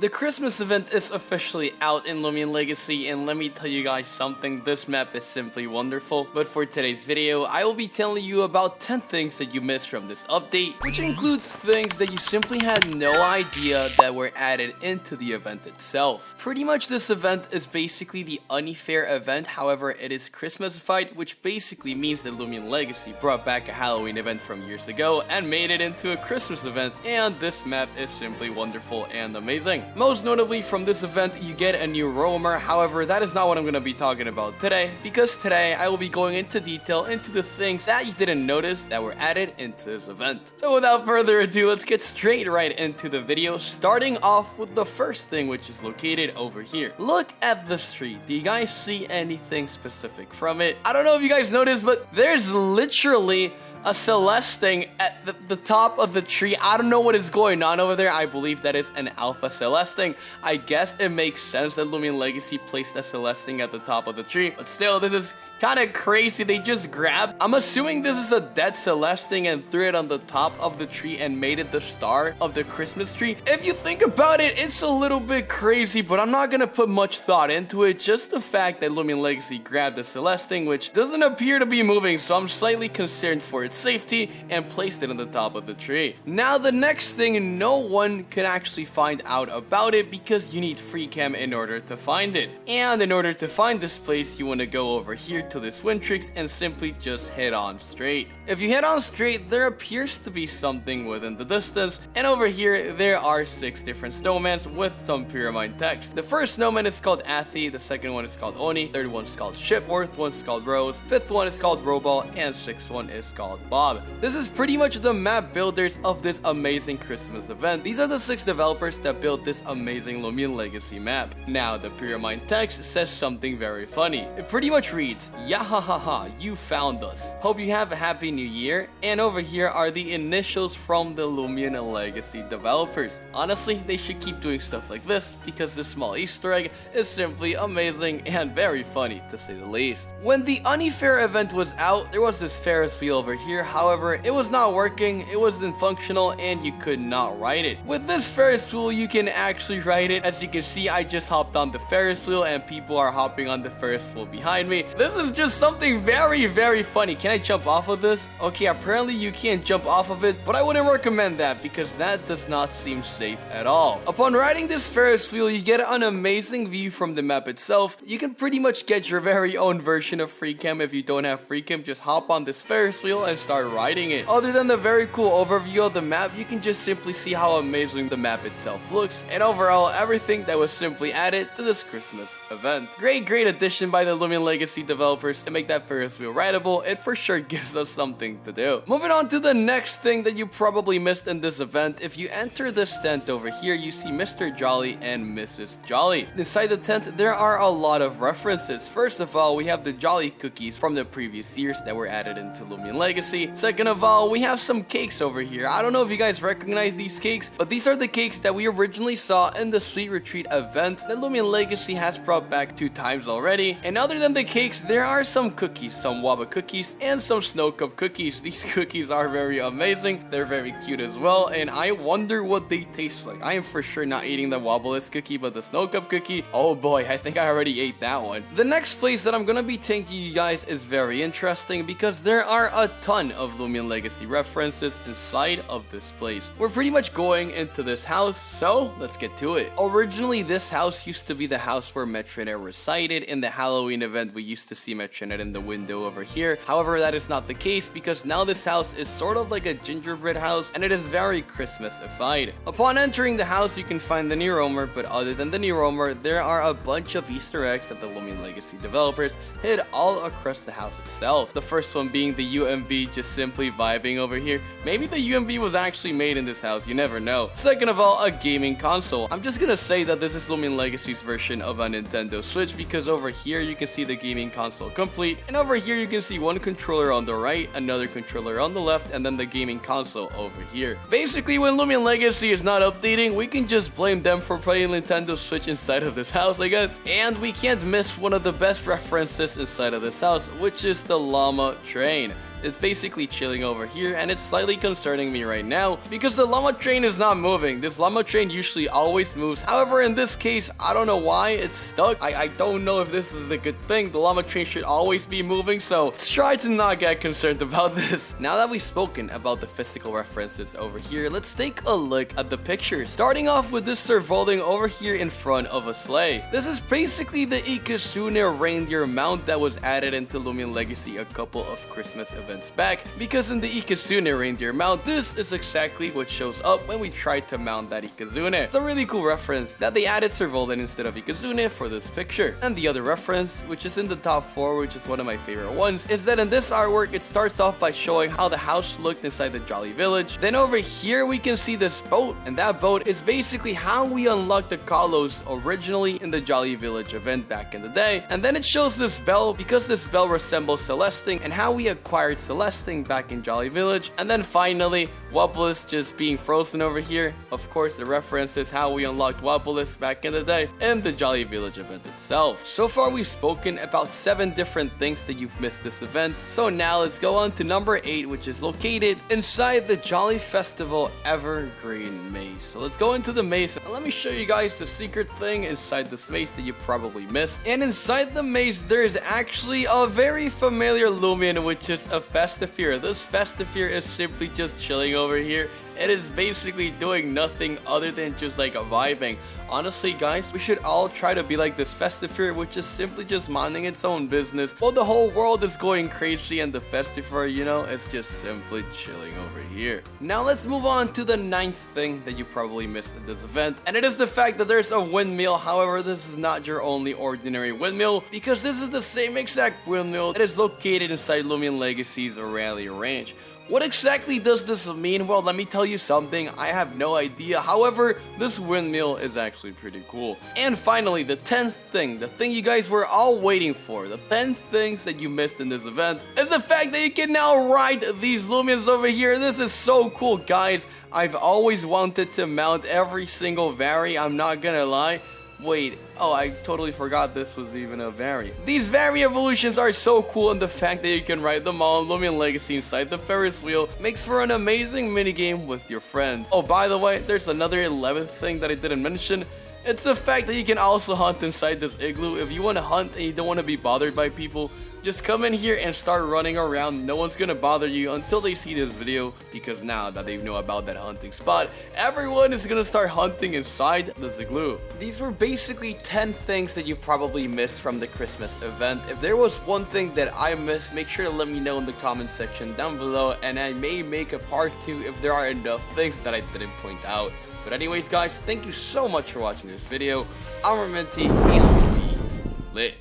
The Christmas event is officially out in Loomian Legacy, and let me tell you guys something, this map is simply wonderful. But for today's video, I will be telling you about 10 things that you missed from this update, which includes things that you simply had no idea that were added into the event itself. Pretty much this event is basically the unfair event, however it is Christmasified, which basically means that Loomian Legacy brought back a Halloween event from years ago and made it into a Christmas event, and this map is simply wonderful and amazing. Most notably from this event, you get a new roamer. However, that is not what I'm going to be talking about today, because today I will be going into detail into the things that you didn't notice that were added into this event. So without further ado, let's get straight right into the video, starting off with the first thing, which is located over here. Look at this tree. Do you guys see anything specific from it? I don't know if you guys noticed, but there's literally a Celesting at the top of the tree. I don't know what is going on over there. I believe that is an Alpha Celesting. I guess it makes sense that Loomian Legacy placed a Celesting at the top of the tree, but still, this is kind of crazy. They just grabbed, I'm assuming this is a dead Celesting, and threw it on the top of the tree and made it the star of the Christmas tree. If you think about it, it's a little bit crazy, but I'm not gonna put much thought into it. Just the fact that Loomian Legacy grabbed the Celesting, which doesn't appear to be moving, so I'm slightly concerned for its safety, and placed it on the top of the tree. Now the next thing, no one can actually find out about it because you need free cam in order to find it. And in order to find this place, you want to go over here to this Wintrix and simply just head on straight. If you head on straight, there appears to be something within the distance, and over here there are 6 different snowmans with some pyramid text. The first snowman is called Athi, the second one is called Oni, third one is called Ship, fourth one is called Rose, fifth one is called Robot, and sixth one is called Bob. This is pretty much the map builders of this amazing Christmas event. These are the 6 developers that built this amazing Loomian Legacy map. Now the pyramid text says something very funny. It pretty much reads, "Yahahaha, you found us. Hope you have a happy new year." And over here are the initials from the Loomian Legacy developers. Honestly, they should keep doing stuff like this because this small Easter egg is simply amazing and very funny to say the least. When the unfair event was out, there was this Ferris wheel over here. However, it was not working, it wasn't functional, and you could not ride it. With this Ferris wheel, you can actually ride it. As you can see, I just hopped on the Ferris wheel and people are hopping on the Ferris wheel behind me. This is just something very, very funny. Can I jump off of this? Okay, apparently you can't jump off of it, but I wouldn't recommend that because that does not seem safe at all. Upon riding this Ferris wheel, you get an amazing view from the map itself. You can pretty much get your very own version of free cam. If you don't have free cam, just hop on this Ferris wheel and start riding it. Other than the very cool overview of the map, you can just simply see how amazing the map itself looks, and overall everything that was simply added to this Christmas event. Great addition by the Loomian Legacy developers to make that Ferris wheel rideable. It for sure gives us something to do. Moving on to the next thing that you probably missed in this event. If you enter this tent over here, you see Mr. Jolly and Mrs. Jolly. Inside the tent, there are a lot of references. First of all, we have the Jolly cookies from the previous years that were added into Loomian Legacy. Second of all, we have some cakes over here. I don't know if you guys recognize these cakes, but these are the cakes that we originally saw in the Sweet Retreat event that Loomian Legacy has brought back 2 times already. And other than the cakes, there are some cookies, some Waba cookies and some Snow Cup cookies. These cookies are very amazing. They're very cute as well, and I wonder what they taste like. I am for sure not eating the Wobbleless cookie, but the Snow Cup cookie, oh boy, I think I already ate that one. The next place that I'm gonna be taking you guys is very interesting because there are a ton of Loomian Legacy references inside of this place. We're pretty much going into this house, so let's get to it. Originally, this house used to be the house where Metronet resided. In the Halloween event, we used to see Metronet in the window over here. However, that is not the case because now this house is sort of like a gingerbread house, and it is very Christmasified. Upon entering the house, you can find the new roamer, but other than the new roamer, there are a bunch of Easter eggs that the Loomian Legacy developers hid all across the house itself. The first one being the UMV just simply vibing over here. Maybe the UMV was actually made in this house, you never know. Second of all, a gaming console. I'm just gonna say that this is Loomian Legacy's version of a Nintendo Switch because over here you can see the gaming console complete, and over here you can see one controller on the right, another controller on the left, and then the gaming console over here. Basically, when Loomian Legacy is not updating, we can just blame them for playing Nintendo Switch inside of this house, I guess. And we can't miss one of the best references inside of this house, which is the llama train. It's basically chilling over here, and it's slightly concerning me right now because the llama train is not moving. This llama train usually always moves. However, in this case, I don't know why it's stuck. I don't know if this is a good thing. The llama train should always be moving, so let's try to not get concerned about this. Now that we've spoken about the physical references over here, let's take a look at the pictures. Starting off with this surviving over here in front of a sleigh. This is basically the Ikazune reindeer mount that was added into Loomian Legacy a couple of Christmas events back, because in the Ikazune reindeer mount, this is exactly what shows up when we try to mount that Ikazune. It's a really cool reference that they added Survolden instead of Ikazune for this picture. And the other reference, which is in the top 4, which is one of my favorite ones, is that in this artwork, it starts off by showing how the house looked inside the Jolly Village. Then over here, we can see this boat, and that boat is basically how we unlocked the KOWZ originally in the Jolly Village event back in the day. And then it shows this bell because this bell resembles Celestine and how we acquired Celestine back in Jolly Village. And then finally, Wobulus just being frozen over here. Of course, the reference is how we unlocked Wobulus back in the day in the Jolly Village event itself. So far, we've spoken about 7 different things that you've missed this event. So now let's go on to number 8, which is located inside the Jolly Festival Evergreen Maze. So let's go into the maze and let me show you guys the secret thing inside this maze that you probably missed. And inside the maze, there is actually a very familiar Loomian, which is a Festifear. This Festifear is simply just chilling over here. It is basically doing nothing other than just like vibing. Honestly, guys, we should all try to be like this Festifear, which is simply just minding its own business while the whole world is going crazy, and the Festifear, you know, it's just simply chilling over here. Now let's move on to the 9th thing that you probably missed in this event, and it is the fact that there's a windmill. However, this is not your only ordinary windmill, because this is the same exact windmill that is located inside Loomian Legacy's Rally Range. What exactly does this mean? Well, let me tell you something, I have no idea. However, this windmill is actually pretty cool. And finally, the 10th thing, the thing you guys were all waiting for, the 10 things that you missed in this event, is the fact that you can now ride these Loomians over here. This is so cool, guys. I've always wanted to mount every single Vari, I'm not gonna lie. Wait, oh, I totally forgot this was even a Vari. These Vari evolutions are so cool, and the fact that you can ride them all in Loomian Legacy inside the Ferris wheel makes for an amazing minigame with your friends. Oh, by the way, there's another 11th thing that I didn't mention. It's the fact that you can also hunt inside this igloo. If you want to hunt and you don't want to be bothered by people, just come in here and start running around. No one's gonna bother you until they see this video, because now that they know about that hunting spot, everyone is gonna start hunting inside this igloo. These were basically 10 things that you probably missed from the Christmas event. If there was one thing that I missed, make sure to let me know in the comment section down below, and I may make a part 2 if there are enough things that I didn't point out. But anyways, guys, thank you so much for watching this video. I'm Armenti, and we lit.